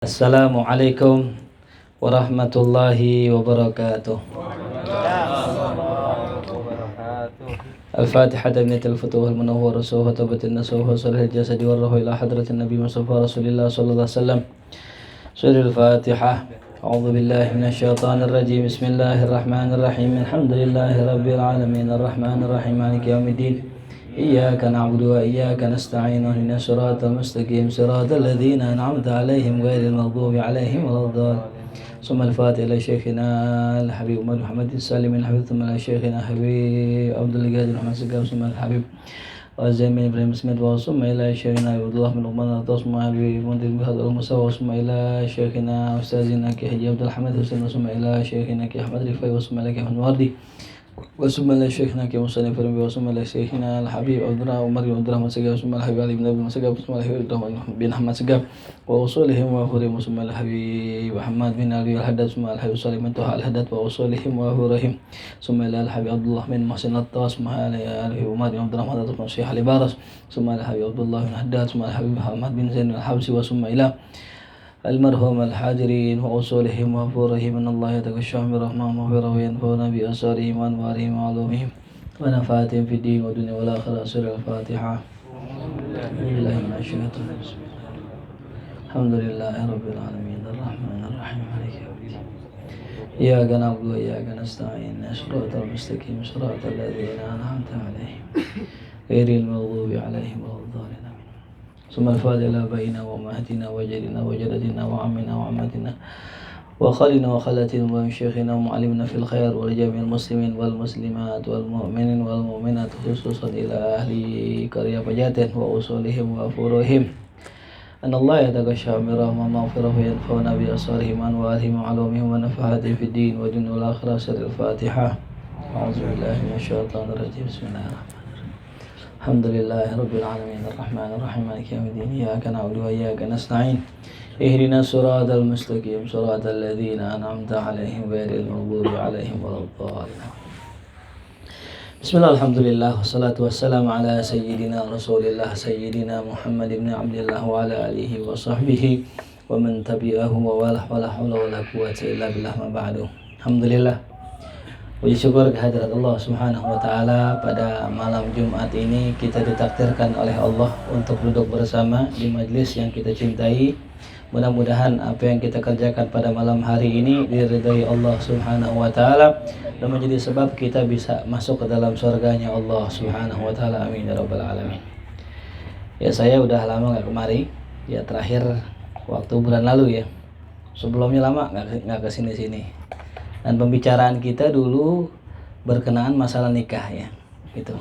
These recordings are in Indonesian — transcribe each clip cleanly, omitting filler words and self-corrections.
Assalamualaikum warahmatullahi wabarakatuh. Al-Fatihah binatil futuh al-munawwar rasuh wa tabatin nasuh wa salih al-jasadi wa ruhu ila hadratin Nabi Mustafa Rasulillah sallallahu alaihi wasallam. Surah Al-Fatihah. A'udzu billahi minasy syaithanir rajim. Bismillahirrahmanirrahim. Alhamdulillahi rabbil alamin arrahmanir rahim maliki yaumiddin. Iyyaka na'budu wa iyyaka nasta'in ihdinas siratal mustaqim siratal ladzina an'amta 'alaihim ghairil maghdubi 'alaihim waladdallin. Summa al-Fatiha ila Syekhina al-Habib Muhammad Salim al-Habib thumma ila Syekhina Habib Abdul Qadir Muhammad Segaf summa al-Habib Zamin Ibrahim Smith wa summa ila Syekhina Abdullah bin Uthman Tasma Habib Mundir Bihadul Musawa summa ila Syekhina Ustazina Ki Haji Abdul Hamid Husain summa ila Syekhina Ki Ahmad Rifai wa summa ila Ki Ahmad Wardi وسمى لشيخنا كمصنف وسمى لشيخنا الحبيب عبد الله عمر بن عبد الرحمن سقاف وسمى الحبيب علي بن ابي سقاف وسمى الحبيب بن احمد سقاف واصولهم وافورهم وسمى الحبيب محمد بن علي الحداد وسمى الحبيب صالح بن طه الحداد واصولهم وافورهم سمى الحبيب عبد الله بن محسن الطاس وسمى الحبيب عمر بن عبد الرحمن وسمى الشيخ علي بارس سمى الحبيب عبد الله بن حداد وسمى الحبيب محمد بن زين الحبسي وسمى الى المرحوم الحاضرين وأصولهم وفورهم أن الله يتغشاهم برحمة ومغفرة وينفعنا بأسرارهم وأنوارهم وعلومهم ونفعاتهم في الدين والدنيا والآخرة. سورة الفاتحة. بالله من الشيطان الرجيم. الحمد لله رب العالمين الرحمن الرحيم مالك يوم الدين إياك نعبد وإياك نستعين صراط المستقيم صراط الذين أنعمت عليهم غير المغضوب عليهم ولا الضالين. ثم الفاتحة إلى أبائنا وأمهاتنا وجدنا وجدتنا وعمنا وعمتنا وخالنا وخالاتنا ومشايخنا ومعلمنا في الخير ولجميع المسلمين والمسلمات والمؤمنين والمؤمنات خصوصا إلى أهل قرية بجاتين وأصولهم وفروعهم أن الله يتغشى برحمة ومغفرة وينفعنا بأسرارهم وأنوارهم وعلومهم ونفعاتهم في الدين والدنيا والآخرة. سورة الفاتحة. أعوذ بالله من الشيطان الرجيم. بسم الله الرحمن الرحيم. Alhamdulillahi rabbil alamin arrahmanir rahim maliki yaumiddin iyyaka na'budu wa iyyaka nasta'in ihdinas siratal mustaqim siratal ladzina an'amta 'alaihim ghairil maghdubi 'alaihim waladdallin. Bismillah, alhamdulillah, wassalatu wassalamu ala sayyidina rasulillah sayyidina Muhammad ibn Abdillah wa ala alihi wa sahbihi wa man tabi'ahu wa wala hawla wa la quwwata illa billah ma ba'du. Alhamdulillah, puji syukur kehadirat Allah Subhanahu wa Ta'ala. Pada malam Jumat ini kita ditakdirkan oleh Allah untuk duduk bersama di majlis yang kita cintai. Mudah-mudahan apa yang kita kerjakan pada malam hari ini diridhai Allah Subhanahu wa Ta'ala dan menjadi sebab kita bisa masuk ke dalam surganya Allah Subhanahu wa Ta'ala. Amin ya rabbal alamin. Ya, saya udah lama gak kemari. Ya, terakhir waktu bulan lalu ya. Sebelumnya lama gak kesini-sini. Dan pembicaraan kita dulu berkenaan masalah nikah ya, gitu.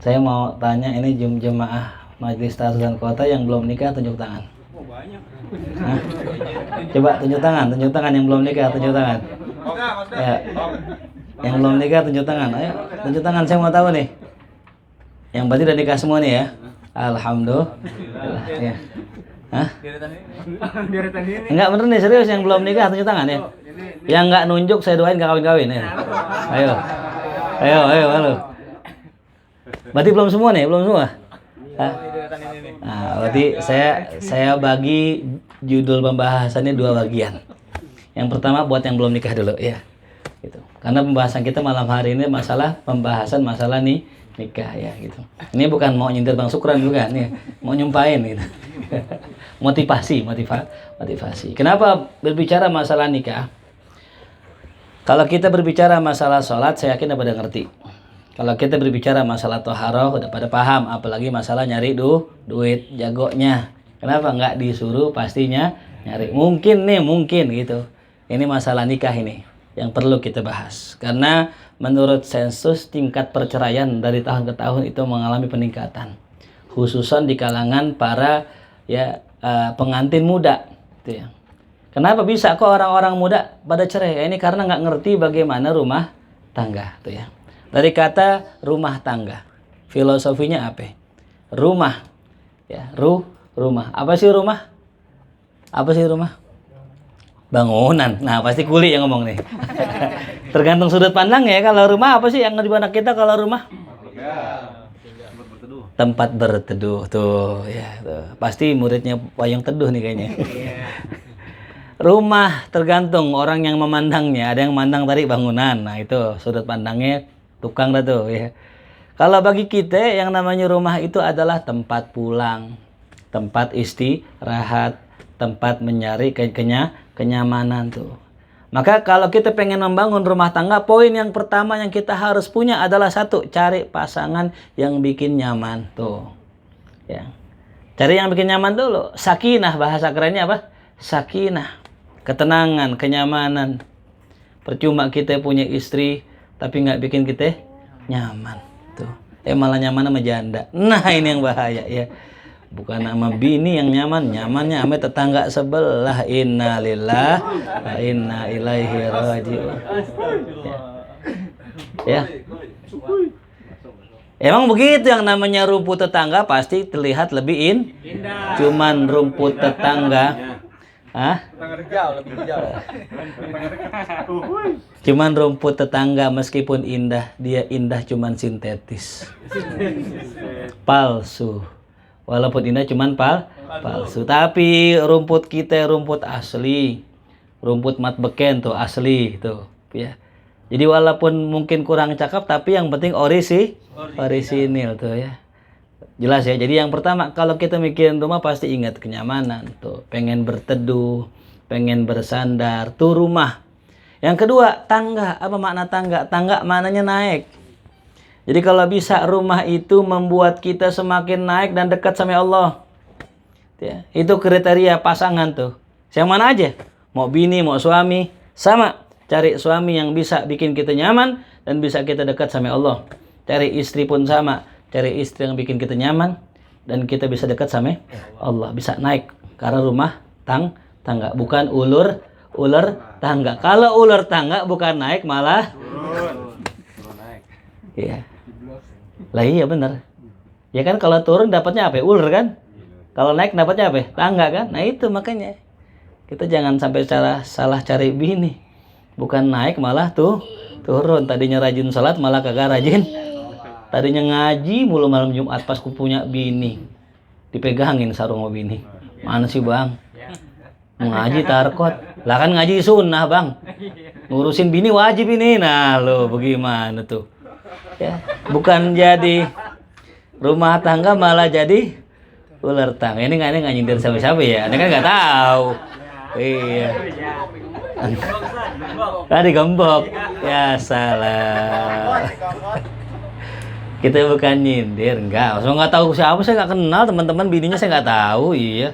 Saya mau tanya, ini jemaah Majelis Tahfidzul Kota yang belum nikah tunjuk tangan. Oh, banyak. Hah? Coba tunjuk tangan yang belum nikah tunjuk tangan. Ya. Yang belum nikah tunjuk tangan. Ayo, tunjuk tangan, saya mau tahu nih. Yang berarti udah nikah semua nih ya. Alhamdulillah. Ya. Hah? Enggak, bener nih, serius, yang belum nikah tunjuk tangan ya. Yang enggak nunjuk saya doain gak kawin-kawin ya. Ayo, halo. Berarti belum semua nih, belum semua. Hah? Nah, berarti saya bagi judul pembahasannya dua bagian. Yang pertama buat yang belum nikah dulu ya. Gitu. Karena pembahasan kita malam hari ini pembahasan masalah nikah ya gitu. Ini bukan mau nyindir Bang Sukran, bukan ya. Mau nyumpahin gitu. Motivasi. Kenapa berbicara masalah nikah? Kalau kita berbicara masalah sholat, saya yakin udah pada ngerti. Kalau kita berbicara masalah toharoh, udah pada paham. Apalagi masalah nyari duit, jagonya. Kenapa nggak disuruh pastinya nyari? Mungkin gitu. Ini masalah nikah ini yang perlu kita bahas. Karena menurut sensus tingkat perceraian dari tahun ke tahun itu mengalami peningkatan. Khususan di kalangan para pengantin muda. Gitu ya. Kenapa bisa kok orang-orang muda pada cerai? Ya, ini karena nggak ngerti bagaimana rumah tangga, tuh ya. Dari kata rumah tangga, filosofinya apa? Rumah, ya, rumah. Apa sih rumah? Bangunan. Nah, pasti kuli yang ngomong nih. Tergantung sudut pandang ya. Kalau rumah apa sih yang di benak kita kalau rumah? tempat berteduh tuh ya tuh. Pasti muridnya payung teduh nih kayaknya. Rumah tergantung orang yang memandangnya. Ada yang memandang tadi bangunan, nah itu sudut pandangnya tukang dah tuh ya. Kalau bagi kita yang namanya rumah itu adalah tempat pulang, tempat istirahat, tempat mencari kenyamanan tuh. Maka kalau kita pengen membangun rumah tangga, poin yang pertama yang kita harus punya adalah satu, cari pasangan yang bikin nyaman tuh. Ya. Cari yang bikin nyaman dulu. Sakinah, bahasa kerennya apa? Sakinah. Ketenangan, kenyamanan. Percuma kita punya istri tapi nggak bikin kita nyaman tuh. Malah nyaman sama janda. Nah, ini yang bahaya ya. Bukan sama bini yang nyaman, nyamannya sama tetangga sebelah. Innalillah wa inna ilaihi raji'un. Ya. Emang begitu, yang namanya rumput tetangga pasti terlihat lebih indah. Cuman rumput tetangga, cuman rumput tetangga meskipun indah, dia indah cuman sintetis, palsu. Walaupun indah cuman palsu. Tapi rumput kita rumput asli, rumput mat beken tuh asli tuh ya. Jadi walaupun mungkin kurang cakep tapi yang penting orisinil tuh ya. Jelas ya. Jadi yang pertama kalau kita mikirin rumah pasti ingat kenyamanan tuh. Pengen berteduh, pengen bersandar tuh rumah. Yang kedua tangga. Apa makna tangga? Tangga maknanya naik. Jadi kalau bisa rumah itu membuat kita semakin naik dan dekat sama Allah. Ya, itu kriteria pasangan tuh. Yang mana aja? Mau bini, mau suami, sama. Cari suami yang bisa bikin kita nyaman dan bisa kita dekat sama Allah. Cari istri pun sama. Cari istri yang bikin kita nyaman dan kita bisa dekat sama Allah. Bisa naik karena rumah tangga, bukan ular tangga. Kalau ular tangga bukan naik malah turun. Iya. Lah iya bener. Ya kan kalau turun dapatnya apa? Ular kan? Kalau naik dapatnya apa? Tangga kan? Nah itu makanya. Kita jangan sampai salah cari bini. Bukan naik malah turun. Tadinya rajin salat malah kagak rajin. Tadinya ngaji mulu malam Jumat pas ku punya bini. Dipegangin sarung sama bini. Mana sih bang? Ngaji tarkot. Lah kan ngaji sunnah bang. Ngurusin bini wajib ini. Nah lo bagaimana tuh? Ya, bukan jadi rumah tangga malah jadi ular tangga. Ini nggak nyindir sama siapa ya? Ini kan nggak tahu. Iya. Tadi gembok. Ya salah. Kita bukan nyindir, enggak. Saya nggak tahu siapa, saya nggak kenal teman-teman bininya, saya nggak tahu. Iya.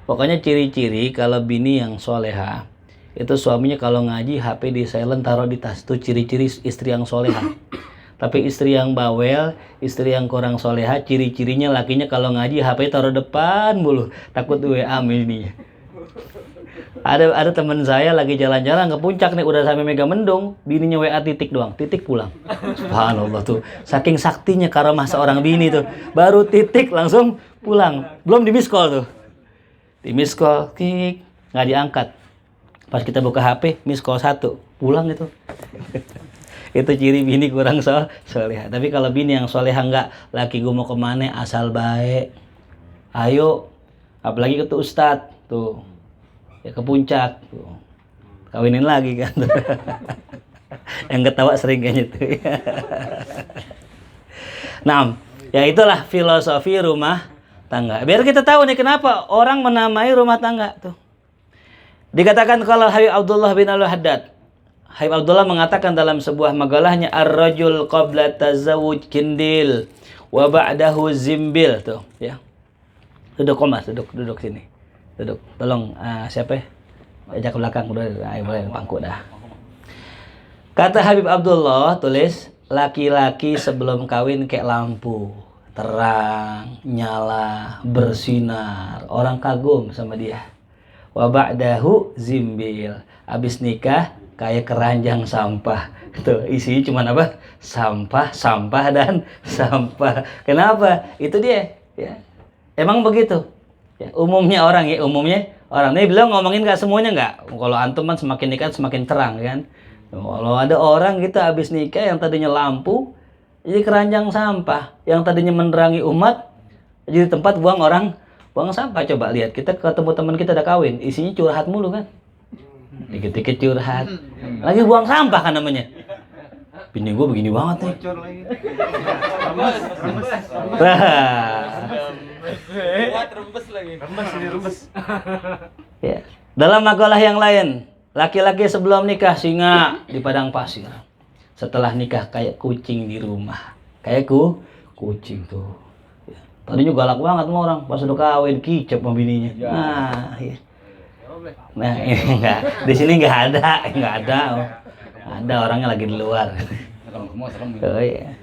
Pokoknya ciri-ciri kalau bini yang soleha itu suaminya kalau ngaji HP di silent taruh di tas. Itu ciri-ciri istri yang soleha. Tapi istri yang bawel, istri yang kurang soleha, ciri-cirinya lakinya kalau ngaji HP taruh depan mulu, takut WA ini. Ada teman saya lagi jalan-jalan ke puncak nih, udah sampai Megamendung, bininya WA titik doang, titik pulang. Subhanallah tuh, saking saktinya karamah seorang bini tuh, baru titik langsung pulang, belum di miss call tuh, di miss call, klik, nggak diangkat. Pas kita buka HP, miss call 1, pulang itu. Itu ciri bini kurang soleha. Tapi kalau bini yang soleha enggak, laki gue mau kemana asal baik, ayo, apalagi ke ustadz tuh ya ke puncak tuh, kawinin lagi kan. Yang ketawa sering kayaknya tuh. Nah ya itulah filosofi rumah tangga. Biar kita tahu nih kenapa orang menamai rumah tangga tuh. Dikatakan kalau Habib Abdullah bin Al-Haddad, Habib Abdullah mengatakan dalam sebuah magalahnya, ar-rajul qabla tazawuj kindil wa ba'dahu zimbil tuh ya. Duduk Komas, duduk sini. Duduk. Tolong siapa ya? Ajak ke belakang udah, boleh pangku dah. Kata Habib Abdullah tulis, laki-laki sebelum kawin kayak lampu, terang, nyala, bersinar, orang kagum sama dia. Wa ba'dahu zimbil. Habis nikah kayak keranjang sampah. Tuh, isinya cuma apa? Sampah dan sampah. Kenapa? Itu dia, ya. Emang begitu. Ya, umumnya orang. Ini bilang ngomongin nggak semuanya nggak. Kalau antum kan semakin nikah semakin terang kan. Kalau ada orang gitu habis nikah yang tadinya lampu, Jadi keranjang sampah yang tadinya menerangi umat jadi tempat buang sampah. Coba lihat, kita ketemu teman kita udah kawin, isinya curhat mulu kan. Dikit-dikit curhat. Lagi buang sampah kan namanya. Bini gue begini banget nih. Rembes. Ya. Dalam makalah yang lain, laki-laki sebelum nikah singa di padang pasir. Setelah nikah kayak kucing di rumah. Kayak kucing tuh. Ya. Tadinya galak banget sama orang, pas udah kawin kicap sama bininya. Nah, iya. Nah, ini enggak. Di sini enggak ada. Oh. Ada orangnya lagi di luar. Oh iya.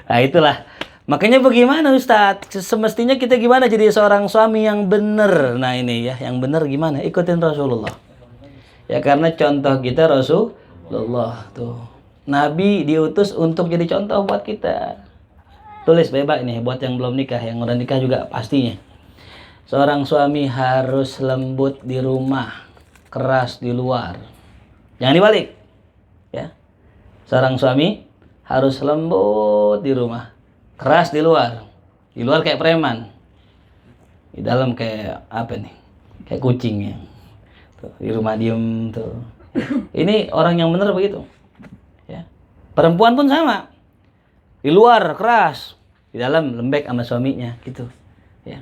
Nah itulah. Makanya bagaimana Ustadz? Semestinya kita gimana jadi seorang suami yang benar? Nah ini ya, yang benar gimana? Ikutin Rasulullah. Ya karena contoh kita Rasulullah tuh. Nabi diutus untuk jadi contoh buat kita. Tulis bebas ini buat yang belum nikah, yang udah nikah juga pastinya. Seorang suami harus lembut di rumah, keras di luar. Jangan dibalik. Ya. Seorang suami harus lembut di rumah, keras di luar. Di luar kayak preman. Di dalam kayak apa nih? Kayak kucing ya. Tuh, di rumah diem tuh. Ini orang yang benar begitu. Ya. Perempuan pun sama. Di luar keras, di dalam lembek sama suaminya gitu. Ya.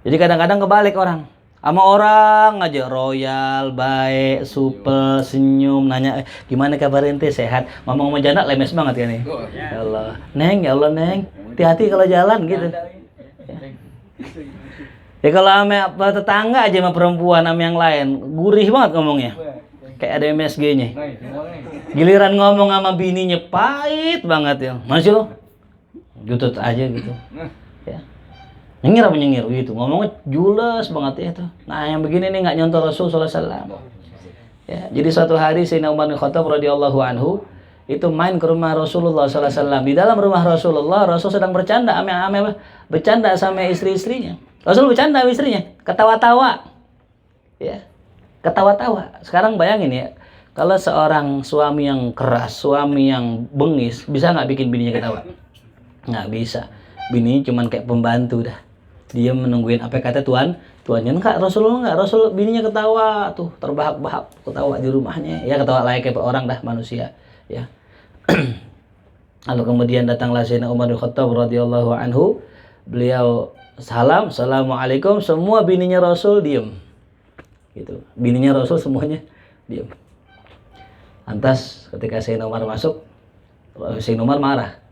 Jadi kadang-kadang kebalik orang. Sama orang aja royal, baik, supel, senyum, nanya gimana kabar ente, sehat. Ngomong sama janda lemes banget kan nih. Ya Allah. Neng, ya Allah Neng. Hati-hati kalau jalan gitu. Ya kalau sama tetangga aja sama perempuan sama yang lain, gurih banget ngomongnya. Kayak ada MSG-nya. Giliran ngomong sama bininya pahit banget ya. Masih lo? Jutut aja gitu. Ya. Nyengir gitu, ngomongnya jules banget ya tuh. Nah yang begini nih nggak nyontoh Rasul sallallahu alaihi wasallam. Ya, jadi suatu hari Sayyidina Umar bin Khattab radhiyallahu anhu itu main ke rumah Rasulullah sallallahu alaihi wasallam. Di dalam rumah Rasulullah, Rasul sedang bercanda bercanda sama istri-istrinya. Rasul bercanda sama istrinya, ketawa-tawa. Ya. Ketawa-tawa. Sekarang bayangin ya, kalau seorang suami yang keras, suami yang bengis, bisa nggak bikin bininya ketawa? Nggak bisa. Bini cuman kayak pembantu dah. Dia menungguin apa kata tuannya. Enggak, Rasulullah enggak. Rasul bininya ketawa tuh, terbahak-bahak ketawa di rumahnya. Ya ketawa layaknya orang dah manusia, ya. Lalu kemudian datanglah Sayyidina Umar bin Khattab radhiyallahu anhu. Beliau assalamualaikum, semua bininya Rasul diem. Gitu. Bininya Rasul semuanya diem. Lantas ketika Sayyidina Umar masuk, Sayyidina Umar marah.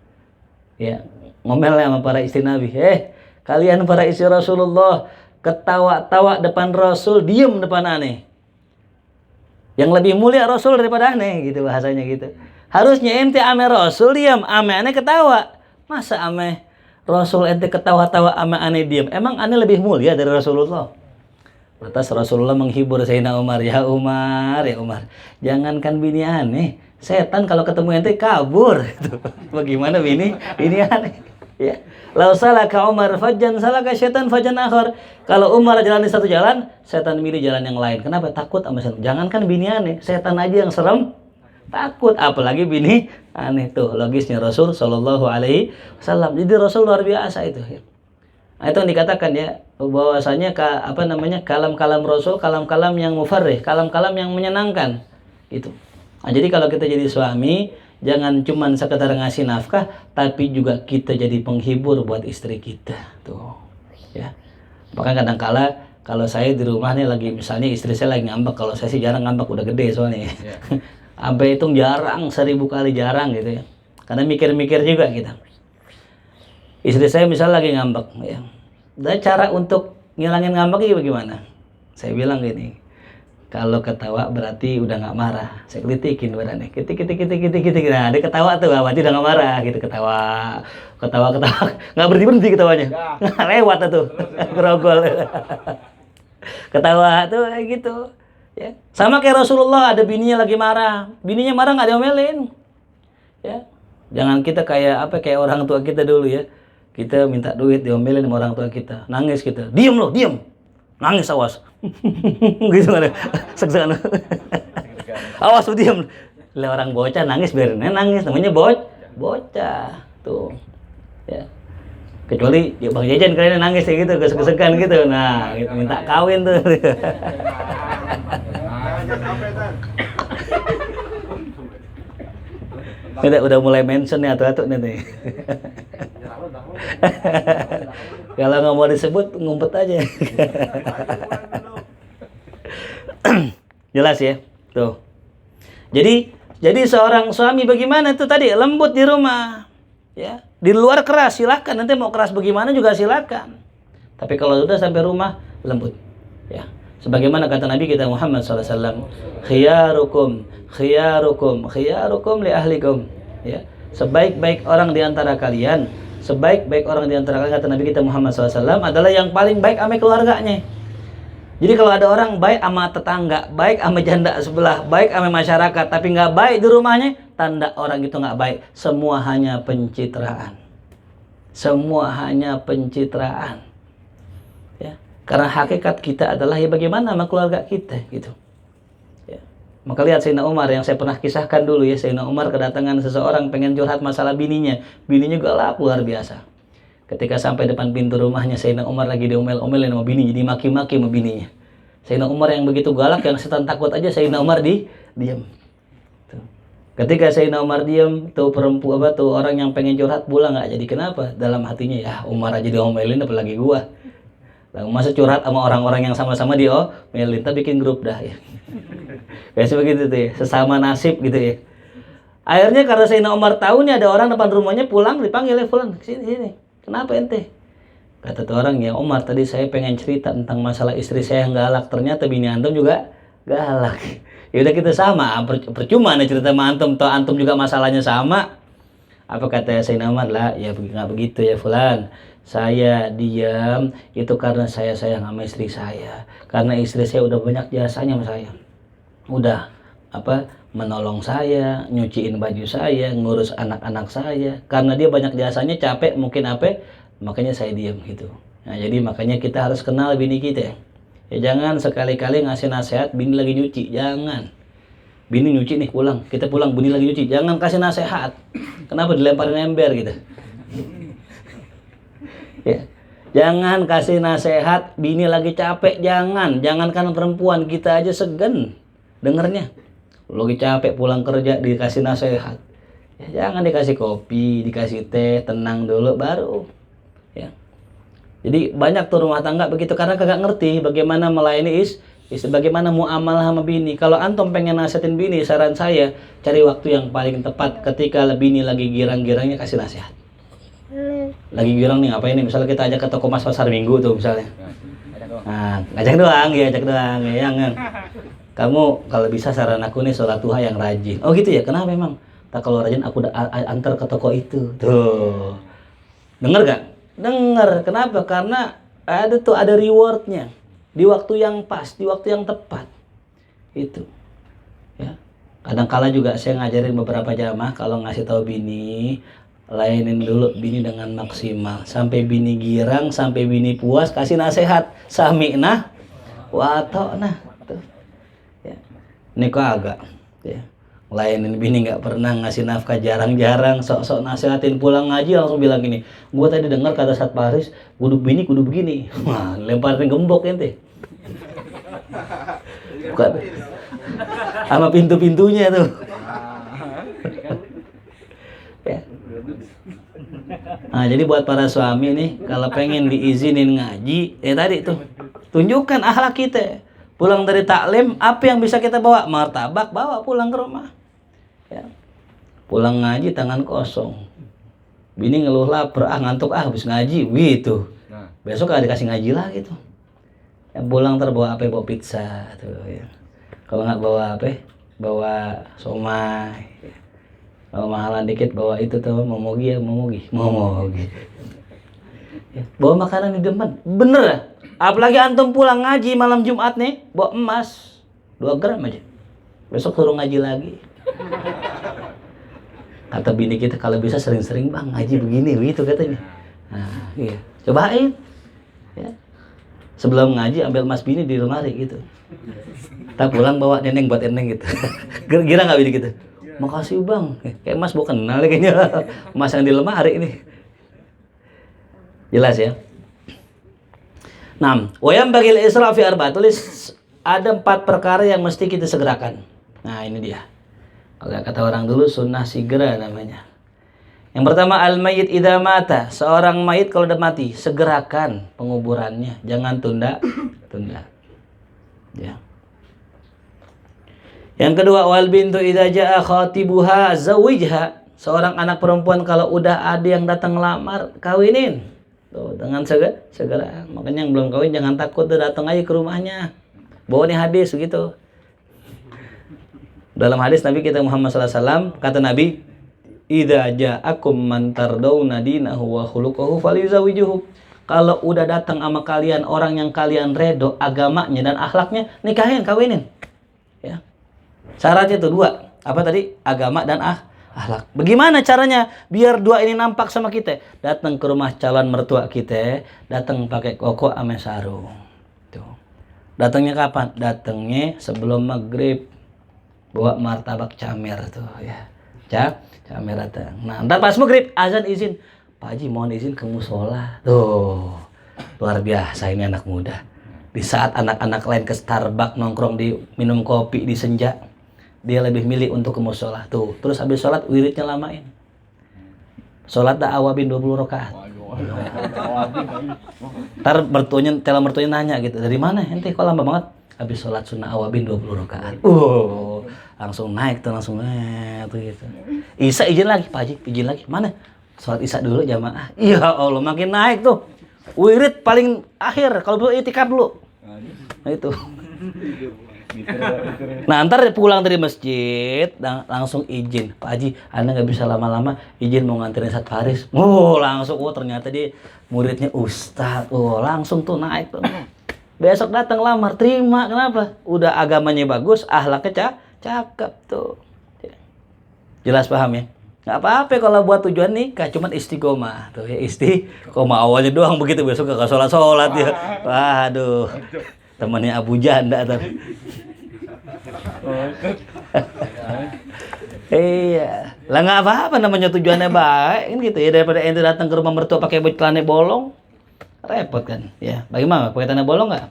Ya, ngomel sama para istri Nabi. Kalian para istri Rasulullah ketawa-tawa depan Rasul, diem depan aneh. Yang lebih mulia Rasul daripada aneh, gitu bahasanya gitu. Harusnya ente ame Rasul diem, ame aneh ketawa. Masa ame Rasul ente ketawa-tawa, ame aneh diem? Emang aneh lebih mulia dari Rasulullah? Lantas Rasulullah menghibur Sayyidina Umar, ya Umar, jangankan bini aneh, setan kalau ketemu ente kabur. Bagaimana bini aneh? Ya. Lau salaka Umar fajjan salaka syaitan fajjan akhar. Kalau Umar jalan di satu jalan, setan milih jalan yang lain. Kenapa? Takut sama setan. Jangankan bini aneh, setan aja yang serem takut, apalagi bini aneh. Tuh logisnya Rasul sallallahu alaihi wasallam. Jadi Rasul luar biasa itu ya. Nah, itu yang dikatakan ya, bahwasanya kalam-kalam Rasul, kalam-kalam yang mufarrih, kalam-kalam yang menyenangkan gitu. Nah, jadi kalau kita jadi suami, jangan cuma sekedar ngasih nafkah, tapi juga kita jadi penghibur buat istri kita tuh ya. Bahkan kadang-kala kalau saya di rumah nih lagi, misalnya istri saya lagi ngambek, kalau saya sih jarang ngambek, udah gede soalnya ya. Sampai hitung jarang, 1000 kali jarang gitu ya, karena mikir-mikir juga kita. Istri saya misalnya lagi ngambek ya, dan cara untuk ngilangin ngambeknya bagaimana? Saya bilang gini, kalau ketawa berarti udah nggak marah. Saya kritikin badannya, kitik. Nah dia ketawa tuh, berarti udah nggak marah gitu. Ketawa, nggak berhenti ketawanya, lewat tuh, gerogol. Ketawa tuh kayak gitu. Ya. Sama kayak Rasulullah, ada bininya lagi marah, nggak diomelin. Ya, jangan kita kayak orang tua kita dulu ya. Kita minta duit diomelin sama orang tua kita, nangis kita, diem. nangis awas. Gitu kan. Seg-segan. Awas lu diam. Lah orang bocah nangis biarin nangis, namanya bocah. Tuh. Ya. Kecuali ya Bang Jajan kayaknya nangis kayak gitu, gesek-gesekan gitu. Nah, gitu, minta kawin tuh. Udah mulai mention nih atu-atu nih. Kalau nggak mau disebut ngumpet aja. Jelas ya, tuh. Jadi seorang suami bagaimana tuh tadi lembut di rumah, ya. Di luar keras silakan, nanti mau keras bagaimana juga silakan. Tapi kalau sudah sampai rumah lembut, ya. Sebagaimana kata Nabi kita Muhammad SAW, khiyarukum li ahlikum, ya. Sebaik-baik orang di antara kalian, kata Nabi kita Muhammad SAW adalah yang paling baik sama keluarganya. Jadi kalau ada orang baik sama tetangga, baik sama janda sebelah, baik sama masyarakat, tapi nggak baik di rumahnya, tanda orang itu nggak baik. Semua hanya pencitraan. Ya. Karena hakikat kita adalah ya bagaimana sama keluarga kita, gitu. Ya. Maka lihat Sayyidina Umar yang saya pernah kisahkan dulu ya, Sayyidina Umar kedatangan seseorang pengen curhat masalah bininya. Bininya galak luar biasa. Ketika sampai depan pintu rumahnya, Sayyidina Umar lagi diomel-omelin sama bini, jadi maki-maki sama bininya. Sayyidina Umar yang begitu galak, yang setan takut aja, Sayyidina Umar diam. Ketika Sayyidina Umar diam, tuh perempuan tuh orang yang pengen curhat pulang nggak jadi. Kenapa? Dalam hatinya ya Umar aja diomelin, apalagi gua. Lah masa curhat sama orang-orang yang sama-sama diomelin, kita bikin grup dah ya. Biasa begitu tuh ya, sesama nasib gitu ya. Akhirnya karena Sayyidina Umar tahu nih ada orang depan rumahnya pulang, dipanggil ya pulang sini. Kenapa ente? Kata tuh orang, ya Umar tadi saya pengen cerita tentang masalah istri saya yang galak. Ternyata bini antum juga galak. Ya udah kita sama, percuma nih cerita sama antum. Toh antum juga masalahnya sama. Apa kata Sayyidina Umar? Lah ya nggak begitu ya fulan. Saya diam itu karena saya sayang sama istri saya. Karena istri saya udah banyak jasanya sama saya. Udah menolong saya, nyuciin baju saya, ngurus anak-anak saya. Karena dia banyak jasanya, capek mungkin makanya saya diam gitu. Nah, jadi makanya kita harus kenal bini kita. Ya jangan sekali-kali ngasih nasihat bini lagi nyuci, jangan. Bini nyuci nih pulang, kita pulang bini lagi nyuci, jangan kasih nasihat. Kenapa dilemparin ember gitu? Ya. Jangan kasih nasihat bini lagi capek, jangankan perempuan, kita aja segan dengernya. Lagi capek pulang kerja dikasih nasihat, ya jangan dikasih kopi, dikasih teh, tenang dulu baru ya. Jadi banyak tuh rumah tangga begitu karena kagak ngerti bagaimana melayani istri, bagaimana muamalah sama bini. Kalau antum pengen nasihatin bini, saran saya cari waktu yang paling tepat ketika bini lagi girang-girangnya, kasih nasihat. Lagi girang nih ngapain nih, misalnya kita ajak ke toko mas pasar minggu tuh misalnya, nah ajak doang ya, yang kamu kalau bisa saran aku nih sholat duha yang rajin. Oh gitu ya, kenapa memang? Tak kalau rajin aku antar ke toko itu. Tuh. Dengar gak? Dengar. Kenapa? Karena ada rewardnya. Di waktu yang pas, di waktu yang tepat. Itu. Ya. Kadang-kala juga saya ngajarin beberapa jamaah kalau ngasih tahu bini, layanin dulu bini dengan maksimal. Sampai bini girang, sampai bini puas, kasih nasihat. Sami'nah wa ata'nah. Ini kok agak ya. Layanin bini nggak pernah, ngasih nafkah jarang-jarang, sok-sok nasihatin pulang ngaji langsung bilang gini, gua tadi dengar kata Ustaz Faris, kudu bini kudu begini. Wah, lemparin gembok ente. Bukan. Sama pintu-pintunya tuh. Ya. Nah, jadi buat para suami nih, kalau pengen diizinin ngaji, tadi tuh, tunjukkan akhlak kita. Pulang dari taklim, apa yang bisa kita bawa? Martabak, bawa pulang ke rumah. Ya. Pulang ngaji tangan kosong. Bini ngeluh lapar, ngantuk, habis ngaji, gitu. Besok ada dikasih ngaji lah gitu. Ya, pulang terbawa apa? Bawa pizza tuh ya. Kalau nggak bawa apa? Bawa somai. Kalau mahalan dikit bawa itu tuh momogi. Ya, bawa makanan di depan, bener ya? Apalagi antum pulang ngaji malam Jumat nih, bawa emas 2 gram aja. Besok suruh ngaji lagi. Kata bini kita kalau bisa sering-sering bang ngaji begini, begitu katanya. Nah, iya. Cobain. Ya. Sebelum ngaji ambil emas bini di lemari gitu. Tak pulang bawa neneng buat eneng gitu. Kira nggak bini gitu? Makasih bang, kayak emas bukan kenal kayaknya. Emas yang di lemari ini. Jelas ya. Nah, wayam bagil isra fi arba. Tulis ada 4 perkara yang mesti kita segerakan. Nah ini dia. Kalau kata orang dulu sunnah sigera namanya. Yang pertama al-mayyit idza mata. Seorang mayit kalau udah mati, segerakan penguburannya, jangan tunda. Ya. Yang kedua wal bintu idza jaa khatibuha zawijha. Seorang anak perempuan kalau udah ada yang datang lamar, kawinin. Tuh, dengan segera. Makanya yang belum kawin jangan takut, tuh datang aja ke rumahnya. Bawa nih hadis gitu. Dalam hadis Nabi kita Muhammad SAW kata Nabi, idza ja'akum man tardawna dinahu wa khuluquhu falizawijuhu. Kalau udah datang sama kalian orang yang kalian redo agamanya dan akhlaknya, nikahin, kawinin. Ya. Syaratnya itu 2. Apa tadi? Agama dan akhlak. Bagaimana caranya biar 2 ini nampak sama kita? Datang ke rumah calon mertua kita, datang pakai koko ame sarung. Tuh. Datangnya kapan? Datangnya sebelum maghrib. Bawa martabak camer tuh ya. Camer datang. Nah, ntar pas maghrib azan izin. Pak Haji mohon izin ke musola. Tuh. Luar biasa ini anak muda. Di saat anak-anak lain ke Starbucks nongkrong di minum kopi di senja, dia lebih milih untuk ke musola. Tuh, terus habis sholat wiridnya lamain. Sholat dah awabin 20 rakaat. Ntar mertuanya nanya gitu, dari mana ente kok lama banget? Habis sholat sunnah awabin 20 rakaat. Langsung naik tuh, tuh gitu. Isya izin lagi, Pak Haji, izin lagi. Mana? Sholat Isya dulu jamaah. Ya Allah, makin naik tuh. Wirid paling akhir, kalau perlu itikaf dulu. Nah itu. Nah, ntar pulang dari masjid, langsung izin. Pak Haji, Anda nggak bisa lama-lama, izin mau nganterin Ustaz Faris. Langsung, ternyata dia muridnya Ustaz. Langsung tuh naik tuh. Besok datang lamar, terima. Kenapa? Udah agamanya bagus, akhlaknya cakep tuh. Jelas paham ya? Nggak apa-apa kalau buat tujuan nikah, cuman istiqomah tuh ya, istiqomah awalnya doang begitu, besok gak sholat ya. Waduh, temannya Abu Janda tuh. Iya, lah nggak apa-apa namanya tujuannya baik kan gitu ya, daripada ente datang ke rumah mertua pakai baju celana bolong, repot kan ya. Bagaimana pakai celana bolong nggak?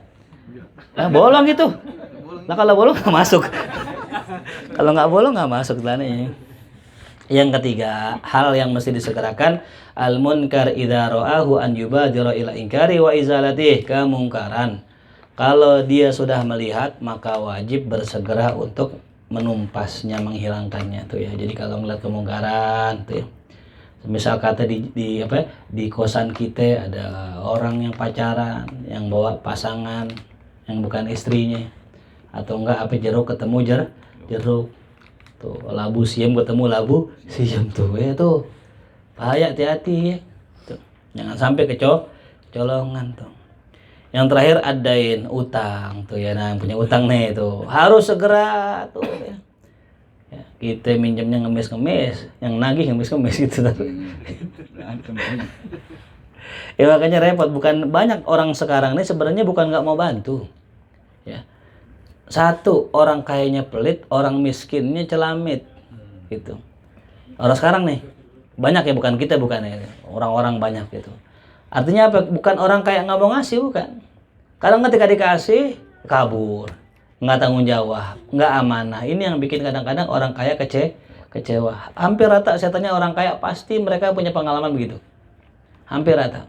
Bolong gitu. Nah kalau bolong nggak masuk. Kalau nggak bolong nggak masuk celananya. Yang ketiga, hal yang mesti disegerakan al-munkar idza ra'ahu an yubadira ila inkari wa izalatih kemungkaran. Kalau dia sudah melihat maka wajib bersegera untuk menumpasnya, menghilangkannya tuh ya. Jadi kalau ngeliat kemungkaran tuh ya. Misal kata di kosan kita ada orang yang pacaran, yang bawa pasangan yang bukan istrinya, atau enggak jeruk ketemu jeruk. Tuh, labu siam ketemu labu siam tuh ya tuh. Bahaya, hati-hati ya. Tuh. Jangan sampai kecolongan tuh. Yang terakhir adain utang tuh ya. Nah, yang punya utang nih tuh harus segera tuh ya. Ya, kita minjemnya ngemis-ngemis, yang nagih ngemis-ngemis gitu tuh. Ya makanya repot, bukan banyak orang sekarang nih sebenarnya bukan nggak mau bantu. Ya. Satu, orang kayanya pelit, orang miskinnya celamit gitu. Orang sekarang nih banyak ya, bukan kita, bukan ya, orang-orang banyak gitu. Artinya apa? Bukan orang kaya nggak mau ngasih, bukan. Kadang ketika dikasih kabur, nggak tanggung jawab, nggak amanah. Ini yang bikin kadang-kadang orang kaya kecewa. Hampir rata saya tanya orang kaya pasti mereka punya pengalaman begitu. Hampir rata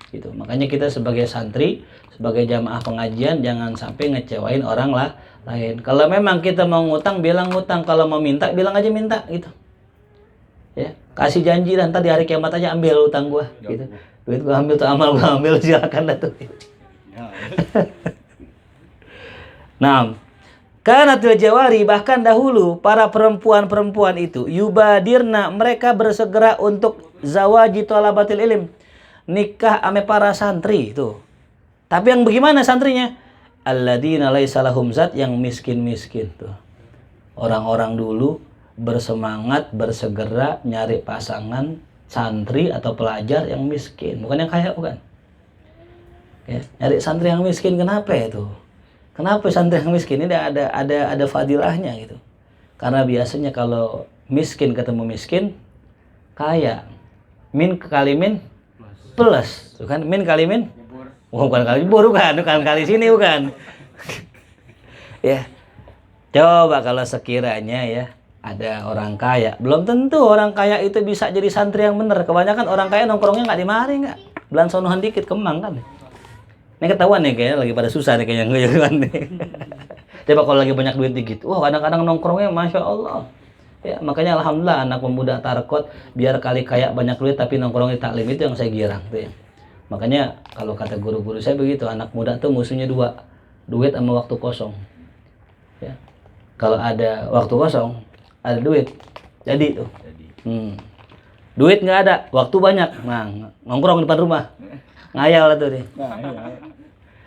gitu. Makanya kita sebagai santri, sebagai jamaah pengajian jangan sampai ngecewain orang lain. Kalau memang kita mau ngutang, bilang ngutang. Kalau mau minta, bilang aja minta gitu. Ya, kasih janji dan ntar di hari kiamat aja ambil utang gua gitu. Duit gua ambil tuh, amal gua ambil, silakan dah tuh. Nah, kanatil jawari, bahkan dahulu para perempuan-perempuan itu yubadirna, mereka bersegera untuk zawaji talabatil ilm, nikah ame para santri itu. Tapi yang bagaimana santrinya? Alladzina laisa lahum zat, yang miskin-miskin tuh. Orang-orang dulu bersemangat, bersegera nyari pasangan santri atau pelajar yang miskin, bukan yang kaya, bukan. Ya, nyari santri yang miskin kenapa itu? Kenapa santri yang miskin ini ada fadilahnya gitu. Karena biasanya kalau miskin ketemu miskin, kaya. Min kali min plus. Tuh kan min kali min. Oh, bukan kali bor bukan kali sini bukan. Ya. Coba kalau sekiranya ya ada orang kaya, belum tentu orang kaya itu bisa jadi santri yang benar. Kebanyakan orang kaya nongkrongnya nggak di mari nggak. Belansonohan dikit kemang kan. Ini ketahuan nih kayaknya lagi pada susah nih kayaknya gue nih. Coba kalau lagi banyak duit dikit, wah kadang-kadang nongkrongnya masya Allah. Ya makanya alhamdulillah anak pemuda Tarkot biar kali kaya banyak duit tapi nongkrong di taklim itu yang saya girang tuh ya. Makanya kalau kata guru-guru saya begitu, anak muda tuh musuhnya dua, duit sama waktu kosong. Ya. Kalau ada waktu kosong, ada duit, jadi tuh. Duit nggak ada, waktu banyak, nah nongkrong di depan rumah. Ngayal tuh nih.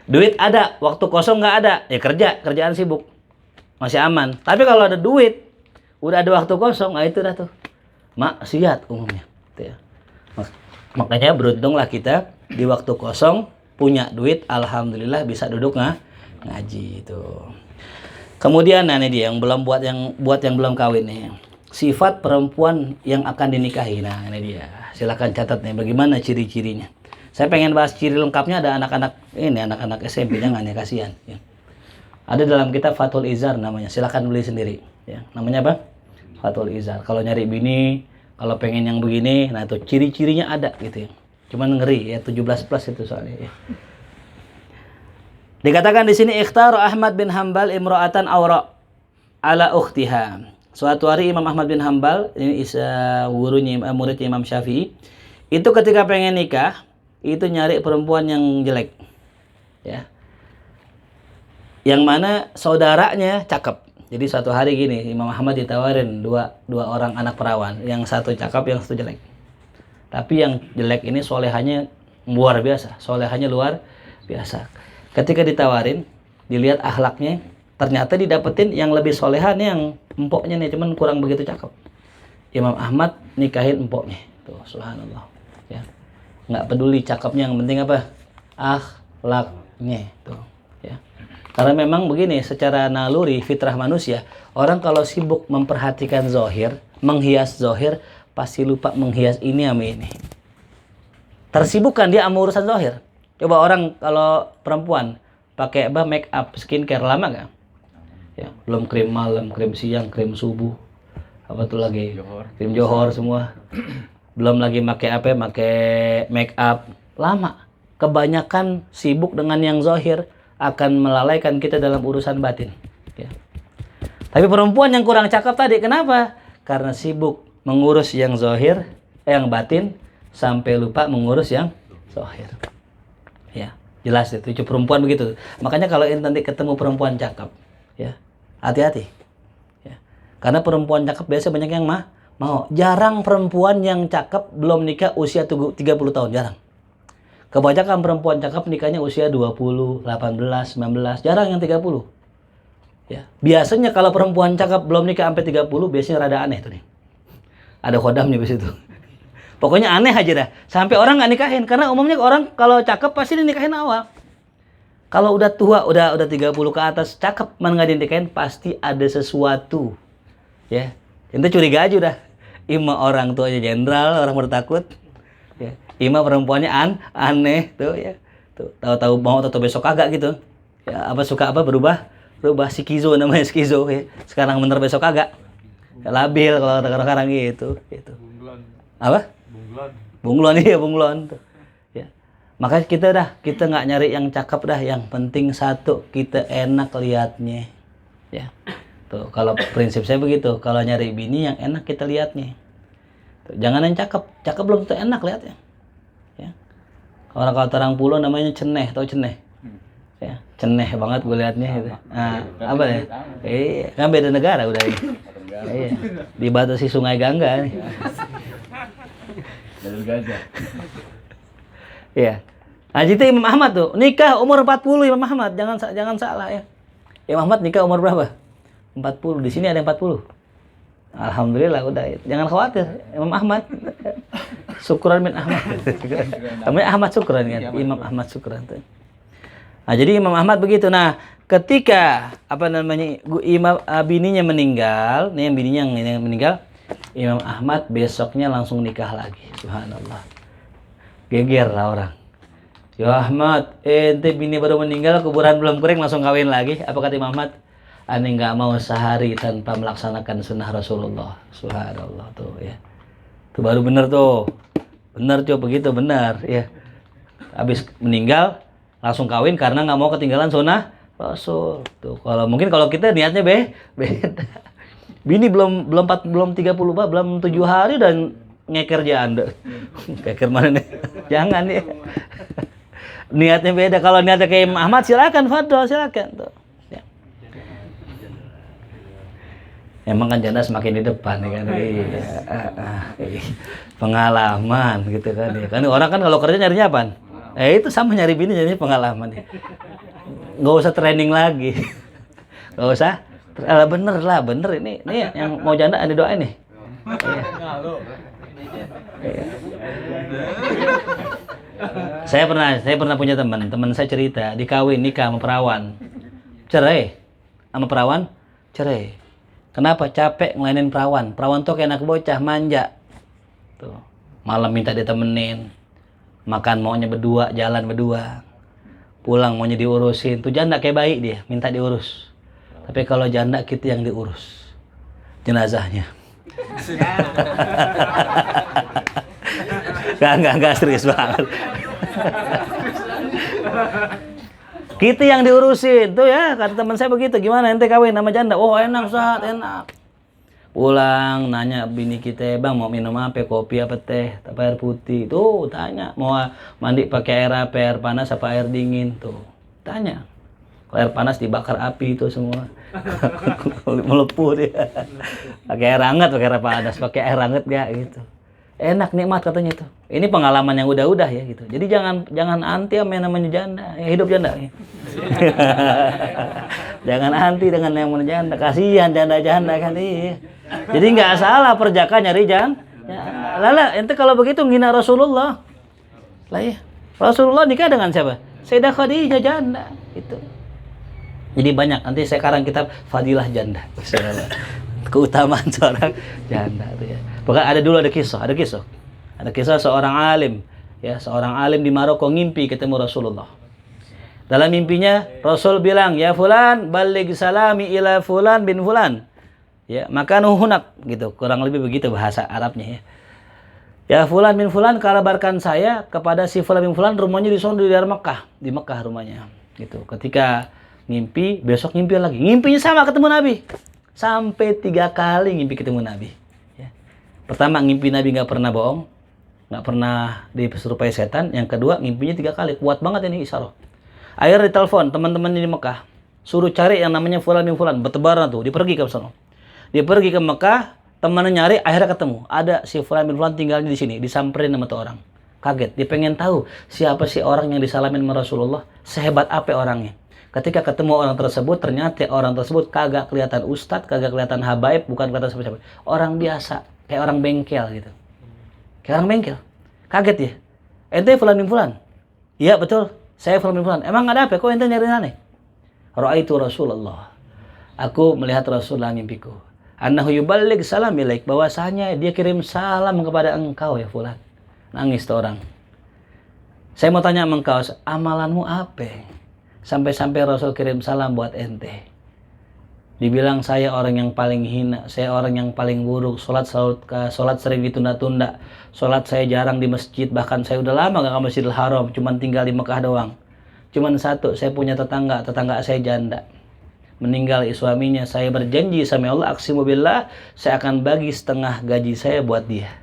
Duit ada, waktu kosong nggak ada, ya kerjaan sibuk, masih aman. Tapi kalau ada duit, udah ada waktu kosong, nah itu dah tuh maksiat umumnya. Tuh ya. Makanya beruntunglah kita di waktu kosong punya duit, alhamdulillah bisa duduk ngaji itu. Kemudian nah ini dia yang belum buat yang belum kawin nih. Sifat perempuan yang akan dinikahi. Nah ini dia. Silakan catat nih bagaimana ciri-cirinya. Saya pengen bahas ciri lengkapnya, ada anak-anak SMP jangan ya kasihan. Ya. Ada dalam kitab Fathul Izar namanya. Silakan beli sendiri. Ya. Namanya apa? Fathul Izar. Kalau nyari bini, kalau pengen yang begini, nah itu ciri-cirinya ada gitu ya. Cuman ngeri ya 17 plus itu soalnya. Ya. Dikatakan di sini ikhtar Ahmad bin Hambal imra'atan awra ala ukhtiha. Suatu hari Imam Ahmad bin Hambal ini muridnya Imam Syafi'i itu ketika pengen nikah itu nyari perempuan yang jelek, ya, yang mana saudaranya cakep. Jadi suatu hari gini Imam Ahmad ditawarin dua orang anak perawan, yang satu cakep, yang satu jelek. Tapi yang jelek ini solehannya luar biasa, Ketika ditawarin, dilihat akhlaknya, ternyata didapetin yang lebih solehan yang empoknya nih, cuman kurang begitu cakep. Imam Ahmad nikahin empoknya, tuh subhanallah, ya. Nggak peduli cakepnya, yang penting apa? Akhlaknya tuh ya. Karena memang begini, secara naluri fitrah manusia, orang kalau sibuk memperhatikan zahir, menghias zahir, pasti lupa menghias ini sama ini. Tersibukkan dia sama urusan zahir. Coba orang kalau perempuan pakai make up, skincare lama gak? Ya, belum krim malam, krim siang, krim subuh, apa tuh lagi? Krim johor semua. Belum lagi pakai make up, lama. Kebanyakan sibuk dengan yang zahir akan melalaikan kita dalam urusan batin. Ya. Tapi perempuan yang kurang cakep tadi, kenapa? Karena sibuk mengurus yang zahir, yang batin, sampai lupa mengurus yang zahir. Ya, jelas itu perempuan begitu. Makanya kalau nanti ketemu perempuan cakep, ya hati-hati. Ya. Karena perempuan cakep biasa banyak yang mau. Jarang perempuan yang cakep belum nikah usia 30 tahun, jarang. Kebanyakan perempuan cakep nikahnya usia 20, 18, 19, jarang yang 30. Ya. Biasanya kalau perempuan cakep belum nikah sampai 30, biasanya rada aneh tuh nih. Ada khodamnya di situ. Pokoknya aneh aja dah. Sampai orang nggak nikahin, karena umumnya orang kalau cakep pasti dinikahin awal. Kalau udah tua, udah 30 ke atas, cakep man nggak dinikahin, pasti ada sesuatu. Ya. Ente curiga aja udah. Ima orang tuanya jenderal, orang bertakut. Ya. Ima perempuannya aneh tuh ya. Tuh, tahu-tahu mau atau besok kagak gitu. Ya, apa suka apa berubah skizo, namanya skizo ya. Sekarang bener besok kagak. Labil kalau kata orang-orang gitu. Apa? Bunglon iya bunglon tuh. Ya. Makanya kita nggak nyari yang cakep dah, yang penting satu kita enak liatnya. Ya. Tuh, kalau prinsip saya begitu, kalau nyari bini yang enak kita lihatnya. Tuh, jangan yang cakep belum tentu enak lihatnya. Ya. Orang kalau orang pulau namanya ceneh, tau ceneh? Ya, ceneh banget gue liatnya gitu. Nah, apa ya? Kan beda negara udah ini. Iya. Dibatasi Sungai Gangga nih. Jalur Gaza. Iya. Nah, itu Imam Ahmad tuh, nikah umur 40 Imam Ahmad, jangan salah ya. Imam Ahmad nikah umur berapa? 40. Di sini ada yang 40. Alhamdulillah udah. Jangan khawatir, Imam Ahmad. Syukran min Ahmad. Namanya Ahmad Syukran kan, Imam Ahmad Syukran tuh. Nah, jadi Imam Ahmad begitu. Nah, ketika bininya meninggal, nih yang bininya yang meninggal, Imam Ahmad besoknya langsung nikah lagi. Subhanallah. Geger lah orang. Ya Ahmad, ente bini baru meninggal, kuburan belum kering langsung kawin lagi. Apa kata Imam Ahmad? Ane nggak mau sehari tanpa melaksanakan sunnah Rasulullah. Subhanallah tuh ya. Itu baru bener tuh. Bener tuh begitu benar ya. Habis meninggal langsung kawin karena nggak mau ketinggalan sunnah Rasul. Tuh kalau kita niatnya beda. Bini belum 30 Pak, belum 7 hari dan ngeker janda. Ngeker mana nih? Jangan ya. Niatnya beda. Kalau niatnya kayak Imam Ahmad silakan fadhol, silakan tuh. Ya. Emang kan janda semakin di depan ya kan. Pengalaman gitu kan ya. Kan orang kan kalau kerja nyarinya apaan? Itu sama nyari bini jadi pengalaman ya. Nggak usah training lagi. Nggak usah. Bener ini yang mau janda ada doain nih. Saya pernah punya teman saya cerita nikah sama perawan, cerai. Kenapa? Capek ngelainin perawan tuh kayak anak bocah manja tuh, malam minta ditemenin, makan maunya berdua, jalan berdua, pulang maunya diurusin. Tuh janda kayak bayi dia, minta diurus. Tapi kalau janda kita yang diurus jenazahnya. Enggak serius banget. Kita yang diurusin tuh ya, kata teman saya begitu. Gimana ente kawin sama janda? Oh enak Ustaz, enak. Pulang nanya bini kita, bang mau minum apa, kopi apa teh, apa air putih. Tuh tanya mau mandi pakai air apa, air panas apa air dingin. Tuh tanya. Kalau air panas dibakar api itu semua. Melepuh dia. Pakai air hangat, pakai air panas, pakai air hangat gak gitu. Enak, nikmat katanya tuh. Ini pengalaman yang udah ya gitu. Jadi jangan anti sama yang namanya janda. Ya, hidup janda. Ya. Jangan anti dengan yang namanya janda. Kasihan janda-janda kan iya. Jadi nggak salah perjaka nyari janda. Ya, lala, ente kalau begitu ngina Rasulullah. Lah ya. Rasulullah nikah dengan siapa? Sayyidah Khadijah janda gitu. Jadi banyak nanti sekarang kitab Fadilah Janda. Keutamaan seorang janda itu ya. Bahkan ada kisah seorang alim ya, seorang alim di Maroko ngimpi ketemu Rasulullah. Dalam mimpinya Rasul bilang, "Ya fulan, baligh salami ila fulan bin fulan." Ya, maka nuhunak gitu, kurang lebih begitu bahasa Arabnya ya. Ya fulan bin fulan, kabarkan saya kepada si fulan bin fulan, rumahnya di sono di daerah Mekah, di Mekah rumahnya. Gitu. Ketika ngimpi, besok ngimpi lagi. Ngimpinya sama ketemu Nabi. Sampai 3 kali ngimpi ketemu Nabi. Ya. Pertama ngimpi Nabi nggak pernah bohong, nggak pernah diserupai setan. Yang kedua ngimpinya 3 kali, kuat banget ini isyarah. Akhirnya ditelepon teman-temannya di Mekah, suruh cari yang namanya Fulan bin Fulan, bertebaran tuh, dia pergi ke sana. Dia pergi ke Mekah, temannya nyari, akhirnya ketemu. Ada si Fulan bin Fulan tinggalnya di sini, disamperin sama tuh orang. Kaget, dia pengen tahu siapa sih orang yang disalamin sama Rasulullah, sehebat apa orangnya. Ketika ketemu orang tersebut, ternyata orang tersebut kagak kelihatan ustadz, kagak kelihatan habaib, bukan kelihatan siapa-siapa. Orang biasa, kayak orang bengkel gitu. Kayak orang bengkel. Kaget ya. Ente Fulan bin Fulan? Iya betul, saya Fulan bin Fulan. Emang ada apa? Kok ente nyari aneh? Ra'aitu Rasulullah. Aku melihat Rasulullah mimpiku. Annahu yuballigh salam ilaik, bahwasanya dia kirim salam kepada engkau ya Fulan. Nangis tuh orang. Saya mau tanya sama engkau, amalanmu apa? Sampai-sampai Rasul kirim salam buat ente. Dibilang saya orang yang paling hina, saya orang yang paling buruk, sholat sering ditunda-tunda, sholat saya jarang di masjid, bahkan saya udah lama gak ke Masjidil Haram, cuman tinggal di Mekah doang. Cuman satu, saya punya tetangga saya janda. Meninggal suaminya, saya berjanji sama Allah, aqsimu billah, saya akan bagi setengah gaji saya buat dia.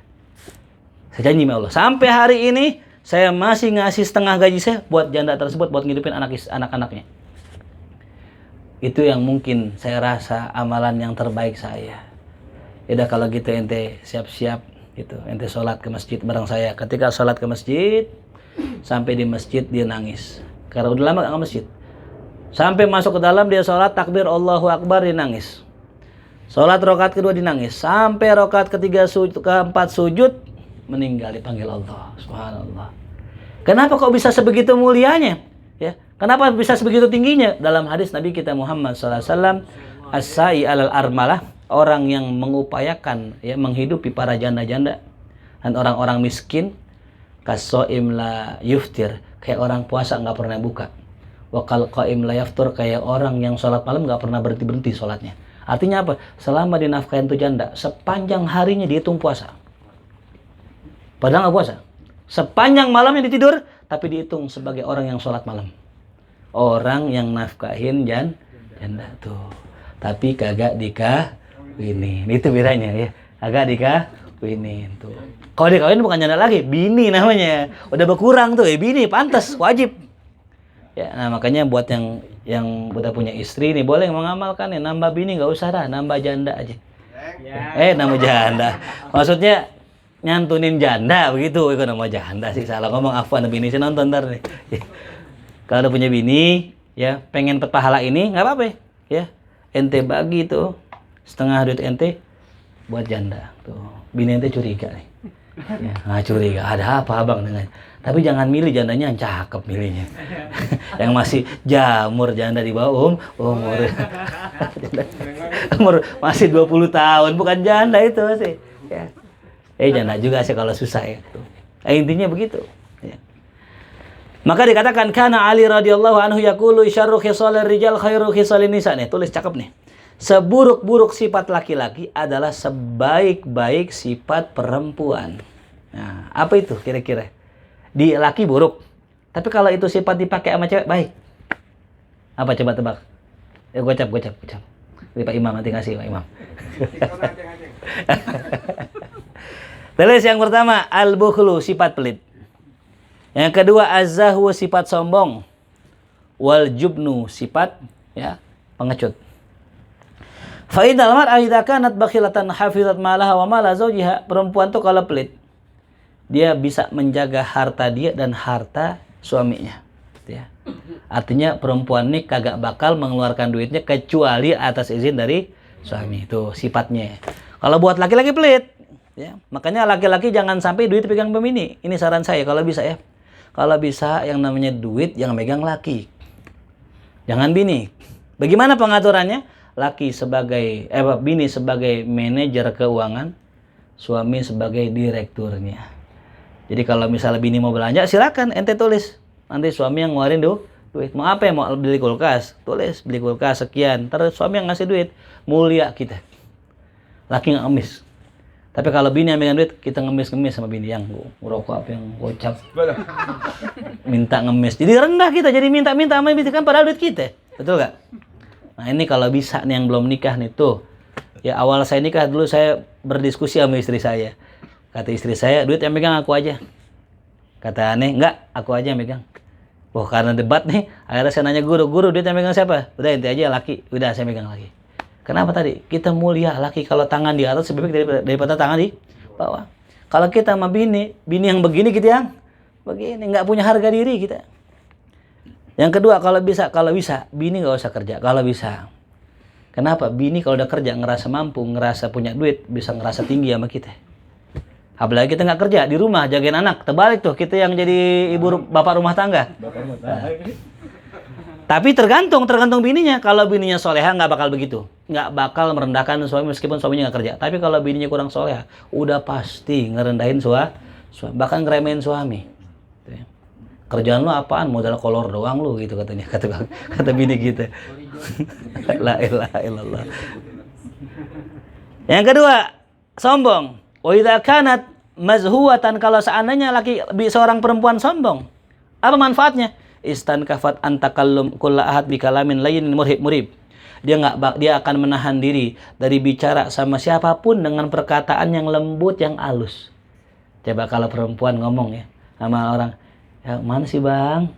Saya janji sama Allah. Sampai hari ini, saya masih ngasih setengah gaji saya buat janda tersebut, buat ngidupin anak-anaknya. Itu yang mungkin saya rasa amalan yang terbaik saya. Yaudah kalau gitu ente siap-siap gitu. Ente sholat ke masjid bareng saya. Ketika sholat ke masjid, sampai di masjid dia nangis. Karena udah lama gak ke masjid. Sampai masuk ke dalam dia sholat takbir Allahu Akbar, dia nangis. Sholat rakaat kedua dinangis. Sampai rakaat ketiga keempat sujud, meninggal, dipanggil Allah. Subhanallah. Kenapa kok bisa sebegitu mulianya? Ya, Kenapa bisa sebegitu tingginya? Dalam hadis Nabi kita Muhammad SAW, as-sa'i alal armalah, orang yang mengupayakan ya menghidupi para janda-janda dan orang-orang miskin, kasoim la yuftir, kayak orang puasa nggak pernah buka. Wakal qaim la yaftur, kayak orang yang sholat malam nggak pernah berhenti sholatnya. Artinya apa? Selama dinafkahin tuh janda, sepanjang harinya dihitung puasa. Padahal nggak puasa. Sepanjang malamnya ditidur, tapi dihitung sebagai orang yang sholat malam. Orang yang nafkahin janda tuh, tapi kagak dikawinin. Itu bedanya ya, kagak dikawinin tuh. Kalau dikawinin bukan janda lagi, bini namanya. Udah berkurang tuh, bini pantas, wajib. Ya, nah makanya buat yang udah punya istri nih boleh mengamalkan ya, nambah bini nggak usah dah, nambah janda aja. Nambah janda. Maksudnya nyantunin janda begitu, itu nama janda sih, salah ngomong, afwan, bini saya nonton ntar nih. Kalau udah punya bini, ya pengen pahala ini nggak apa-apa, ya ente bagi tuh setengah duit ente buat janda tuh. Bini ente curiga nih, ya, nggak curiga, ada apa abang dengan? Tapi jangan milih jandanya yang cakep, milihnya yang masih jamur, janda di bawah umur masih 20 tahun, bukan janda itu sih. Ya. Janda juga sih kalau susah ya. Tuh. Intinya begitu. Ya. Maka dikatakan kana Ali radhiyallahu anhu yaqulu syarru khisalir rijal khairu khisalin nisa. Nih, tulis cakep nih. Seburuk-buruk sifat laki-laki adalah sebaik-baik sifat perempuan. Nah, apa itu kira-kira? Di laki buruk. Tapi kalau itu sifat dipakai sama cewek baik. Apa coba tebak? Gocap. Ini Pak Imam nanti ngasih Pak Imam. Tulis yang pertama al-bukhlu, sifat pelit. Yang kedua az-zahwu, sifat sombong. Wal jubnu, sifat ya pengecut. Fa innal mar'a idza kanat bakhilatan hafizat malaha wa mala zawjiha. Perempuan tuh kalau pelit, dia bisa menjaga harta dia dan harta suaminya. Ya. Artinya perempuan ini kagak bakal mengeluarkan duitnya kecuali atas izin dari suami. Itu sifatnya. Kalau buat laki-laki pelit, ya, makanya laki-laki jangan sampai duit pegang bini. Ini saran saya kalau bisa ya. Kalau bisa yang namanya duit yang megang laki. Jangan bini. Bagaimana pengaturannya? Laki sebagai bini sebagai manajer keuangan, suami sebagai direkturnya. Jadi kalau misalnya bini mau belanja, silakan ente tulis. Nanti suami yang ngeluarin duit. Mau apa ya? Mau beli kulkas? Tulis beli kulkas sekian. Terus suami yang ngasih duit. Mulia kita. Laki nggak ngemis. Tapi kalau bini yang megang duit, kita ngemis-ngemis sama bini yang ngerokok apa yang gocap. Minta ngemis. Jadi rendah kita, jadi minta-minta sama bini kan padahal duit kita. Betul gak? Nah ini kalau bisa nih yang belum nikah nih tuh. Ya awal saya nikah dulu saya berdiskusi sama istri saya. Kata istri saya, duit yang megang aku aja. Kata aneh, enggak, aku aja yang megang. Wah karena debat nih, akhirnya saya nanya guru duit yang megang siapa? Udah ente aja laki, udah saya megang lagi. Kenapa tadi? Kita mulia laki kalau tangan di atas lebih baik daripada tangan di bawah. Kalau kita sama bini yang begini gitu yang begini, nggak punya harga diri kita. Yang kedua kalau bisa bini nggak usah kerja kalau bisa. Kenapa? Bini kalau udah kerja ngerasa mampu, ngerasa punya duit, bisa ngerasa tinggi sama kita. Apalagi kita nggak kerja di rumah jagain anak, terbalik tuh kita yang jadi bapak rumah tangga. Tapi tergantung bininya. Kalau bininya soleha nggak bakal begitu. Nggak bakal merendahkan suami meskipun suaminya nggak kerja. Tapi kalau bininya kurang soleha, udah pasti ngerendahin suami. Bahkan ngeremehin suami. Kerjaan lu apaan? Modal kolor doang lu gitu katanya. Kata bini kita. La ilaha illallah. Yang kedua, sombong. Wa idza kanat mazhuwatan, kalau seandainya seorang perempuan sombong, apa manfaatnya? Istan kafat antakallum kulla ahad bikalamin layinin murib. Dia akan menahan diri dari bicara sama siapapun dengan perkataan yang lembut, yang halus. Coba kalau perempuan ngomong ya sama orang, ya mana sih bang?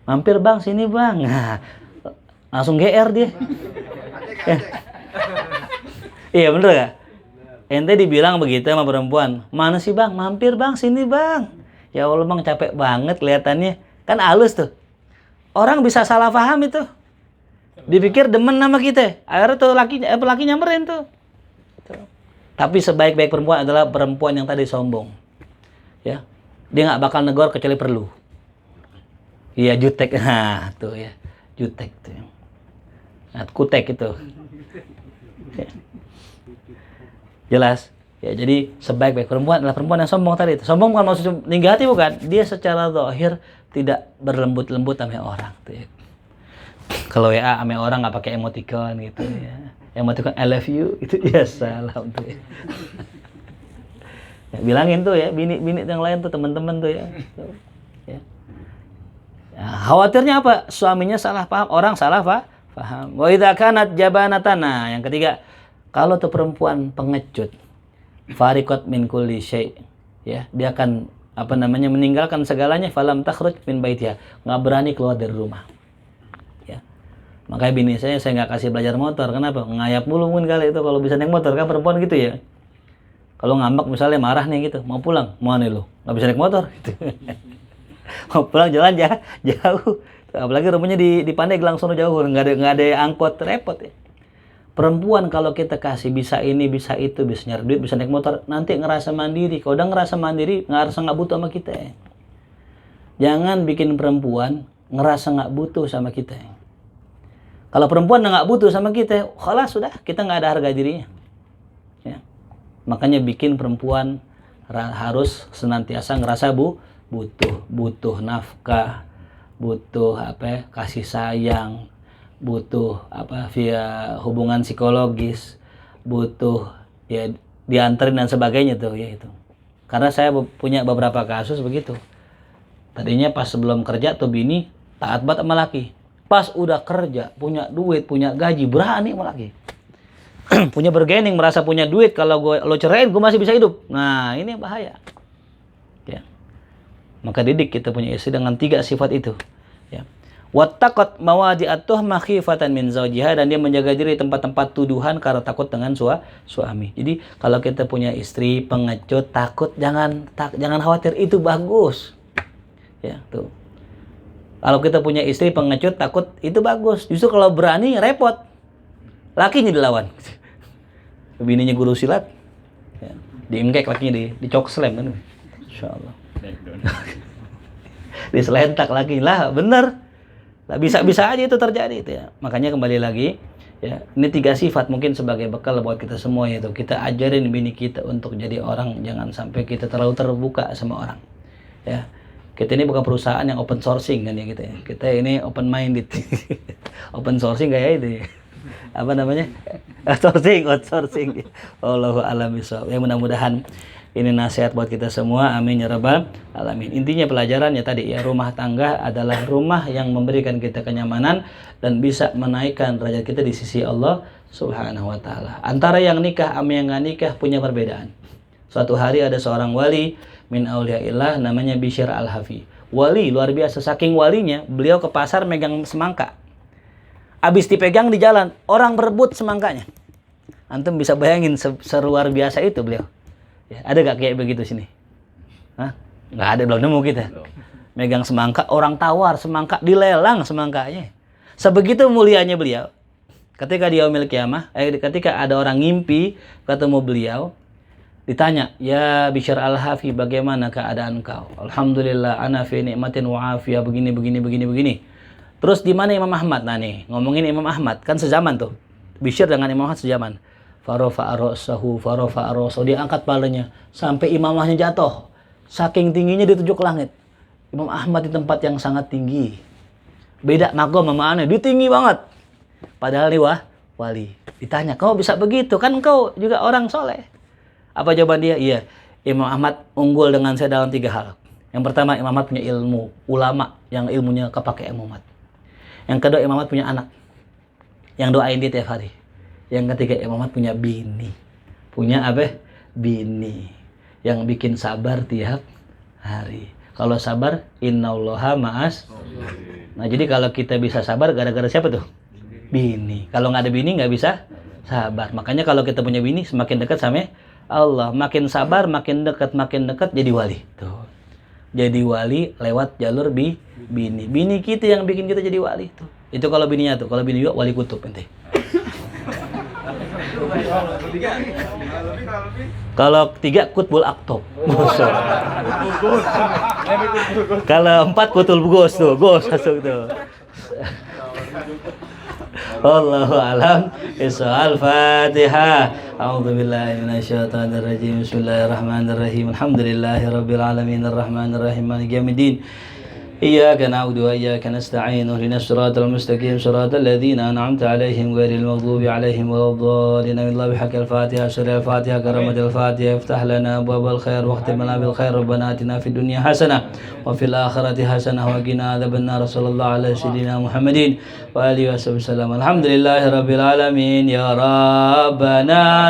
Mampir bang, sini bang. Nah, langsung GR dia. Iya bener gak? Ente dibilang begitu sama perempuan, mana sih bang? Mampir bang, sini bang. Ya Allah bang capek banget kelihatannya. Kan halus tuh. Orang bisa salah paham itu. Dipikir demen sama kita. Akhirnya tuh laki nyamperin tuh. Tapi sebaik-baik perempuan adalah perempuan yang tadi sombong. Ya. Dia nggak bakal negor kecuali perlu. Iya, jutek. Nah, tuh ya. Jutek tuh. Nah, kutek itu. Ya. Jelas. Ya, jadi sebaik-baik perempuan adalah perempuan yang sombong tadi itu. Sombong bukan maksudnya tinggi hati, bukan. Dia secara zahir tidak berlembut-lembut sama orang tuh ya. Kalau WA sama orang nggak pakai emoticon gitu ya. Emoticon I love you itu ya salam tuh ya. Ya, bilangin tuh ya, bini-bini yang lain tuh, teman-teman tuh ya. Tuh, ya. Ya, khawatirnya apa? Suaminya salah paham, orang salah paham. Wa idza kanat jabanatana, yang ketiga, kalau tuh perempuan pengecut, farikot min kulli syai', ya, dia akan meninggalkan segalanya, falam takhruj min baitiha, nggak berani keluar dari rumah. Ya. Makanya bini saya nggak kasih belajar motor. Kenapa? Ngayap mulu mungkin kali itu kalau bisa naik motor, kan perempuan gitu ya. Kalau ngambek misalnya marah nih gitu, mau pulang, mau nih lu, nggak bisa naik motor gitu. Mau pulang jalan jauh. Apalagi rumahnya di Pandeglang sono jauh, nggak ada angkot, repot ya. Perempuan kalau kita kasih bisa ini, bisa itu, bisa nyari duit, bisa naik motor, nanti ngerasa mandiri. Kalau udah ngerasa mandiri, ngerasa nggak butuh sama kita ya. Jangan bikin perempuan ngerasa nggak butuh sama kita ya. Kalau perempuan nggak butuh sama kita, khalas sudah, kita nggak ada harga dirinya. Ya. Makanya bikin perempuan harus senantiasa ngerasa butuh nafkah, butuh kasih sayang, butuh via hubungan psikologis, butuh ya dianterin dan sebagainya tuh ya itu. Karena saya punya beberapa kasus begitu. Tadinya pas sebelum kerja tuh bini taat banget sama laki. Pas udah kerja, punya duit, punya gaji, berani sama laki. Punya bergening, merasa punya duit, kalau lo ceraiin gue masih bisa hidup. Nah, ini bahaya. Ya. Maka didik kita punya istri dengan 3 sifat itu. Ya. Wattaqat mawadi'atuh makhifatan min zawjiha, dan dia menjaga diri tempat-tempat tuduhan karena takut dengan suami. Jadi kalau kita punya istri pengecut, takut, jangan khawatir, itu bagus. Ya, tuh. Kalau kita punya istri pengecut, takut, itu bagus. Justru kalau berani repot. Lakinya dilawan. Bininya guru silat. Ya. Diimkek lakinya dicok slam kan. Insyaallah. Diselentak lagi lah, bener. Lah bisa aja itu terjadi itu ya. Makanya kembali lagi ya, ini 3 sifat mungkin sebagai bekal buat kita semua, yaitu kita ajarin bini kita untuk jadi orang, jangan sampai kita terlalu terbuka sama orang. Ya. Kita ini bukan perusahaan yang open sourcing kan ya, kita ya. Kita ini open minded. Open sourcing kayak itu ya. Outsourcing. Wallahu a'lam bishawab. Ya, mudah-mudahan ini nasihat buat kita semua. Amin ya rabbal alamin. Intinya pelajarannya tadi ya, rumah tangga adalah rumah yang memberikan kita kenyamanan dan bisa menaikkan derajat kita di sisi Allah Subhanahu wa taala. Antara yang nikah sama yang enggak nikah punya perbedaan. Suatu hari ada seorang wali min auliyaillah namanya Bishr Al-Hafi. Wali luar biasa, saking walinya beliau ke pasar megang semangka. Habis dipegang di jalan, orang berebut semangkanya. Antum bisa bayangin seluar biasa itu beliau. Ya, ada gak kayak begitu sini? Hah? Nggak ada, belum nemu kita. Megang semangka, orang tawar semangka, dilelang semangkanya. Sebegitu mulianya beliau. Ketika di yaumil qiyamah, ketika ada orang ngimpi ketemu beliau, ditanya, "Ya Bishr Al-Hafi, bagaimana keadaan kau?" "Alhamdulillah, ana fi ni'matin wa afiyah, begini." Terus di mana Imam Ahmad? Nah nih, ngomongin Imam Ahmad, kan sezaman tuh. Bishr dengan Imam Ahmad sezaman. Farofa'a ra'sahu, dia angkat palanya sampai imamahnya jatuh. Saking tingginya dituju ke langit. Imam Ahmad di tempat yang sangat tinggi. Beda makom sama aneh, dia tinggi banget. Padahal nih wali. Ditanya, "Kau bisa begitu? Kan kau juga orang soleh." Apa jawaban dia? Iya, Imam Ahmad unggul dengan saya dalam 3 hal. Yang pertama, Imam Ahmad punya ilmu, ulama yang ilmunya kepake Imam Ahmad. Yang kedua, Imam Ahmad punya anak yang doain dia tiap hari. Yang ketiga, Imam Ahmad punya bini. Punya bini yang bikin sabar tiap hari. Kalau sabar, innallaha ma'as. Nah, jadi kalau kita bisa sabar gara-gara siapa tuh? Bini. Kalau nggak ada bini nggak bisa sabar. Makanya kalau kita punya bini, semakin dekat sama Allah, makin sabar, makin dekat jadi wali. Tuh. Jadi wali lewat jalur bini. Bini kita yang bikin kita jadi wali tuh. Itu kalau bininya tuh. Kalau bini juga wali kutub nanti. Kalau 3 kutbul aktob. Kalau 4 kutul gos tuh, gos masuk tuh. Wallahu alam. Al-Fatihah. A'udzu billahi minasyaitonir rajim. Bismillahirrahmanirrahim. Alhamdulillahirabbil alamin arrahmanir rahim maliki yaumiddin. إياك نعبد وإياك نستعين اهدنا الصراط المستقيم صراط الذين أنعمت عليهم غير المغضوب عليهم ولا الضالين الله بحق الفاتحة سر الفاتحة كرمة الفاتحة افتح لنا أبواب الخير واختم لنا بالخير ربنا آتنا في الدنيا حسنة وفي الآخرة حسنة وقنا عذاب النار صلى الله على سيدنا محمد وآله وصحبه وسلم الحمد لله رب العالمين يا ربنا